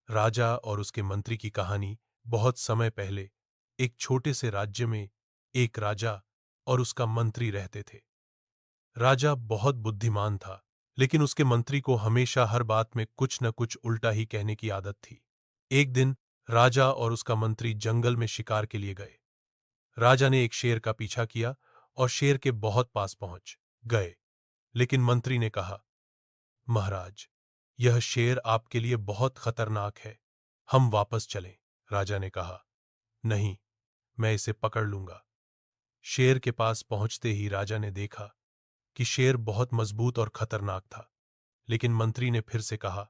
राजा और उसके मंत्री की कहानी। बहुत समय पहले एक छोटे से राज्य में एक राजा और उसका मंत्री रहते थे। राजा बहुत बुद्धिमान था, लेकिन उसके मंत्री को हमेशा हर बात में कुछ न कुछ उल्टा ही कहने की आदत थी। एक दिन राजा और उसका मंत्री जंगल में शिकार के लिए गए। राजा ने एक शेर का पीछा किया और शेर के बहुत पास पहुंच गए, लेकिन मंत्री ने कहा, महाराज, यह शेर आपके लिए बहुत खतरनाक है, हम वापस चलें। राजा ने कहा, नहीं, मैं इसे पकड़ लूंगा। शेर के पास पहुंचते ही राजा ने देखा कि शेर बहुत मजबूत और खतरनाक था, लेकिन मंत्री ने फिर से कहा,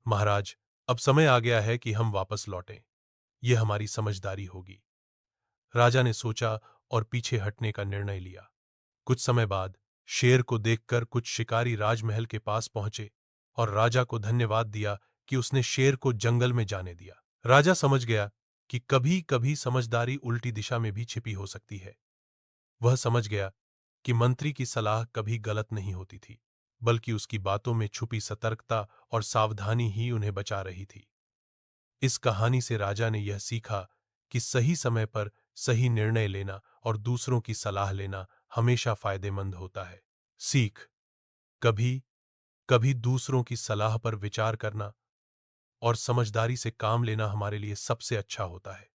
महाराज, अब समय आ गया है कि हम वापस लौटें, यह हमारी समझदारी होगी। राजा ने सोचा और पीछे हटने का निर्णय लिया। कुछ समय बाद शेर को देखकर कुछ शिकारी राजमहल के पास पहुंचे और राजा को धन्यवाद दिया कि उसने शेर को जंगल में जाने दिया। राजा समझ गया कि कभी कभी समझदारी उल्टी दिशा में भी छिपी हो सकती है। वह समझ गया कि मंत्री की सलाह कभी गलत नहीं होती थी, बल्कि उसकी बातों में छुपी सतर्कता और सावधानी ही उन्हें बचा रही थी। इस कहानी से राजा ने यह सीखा कि सही समय पर सही निर्णय लेना और दूसरों की सलाह लेना हमेशा फायदेमंद होता है। सीख, कभी कभी दूसरों की सलाह पर विचार करना और समझदारी से काम लेना हमारे लिए सबसे अच्छा होता है।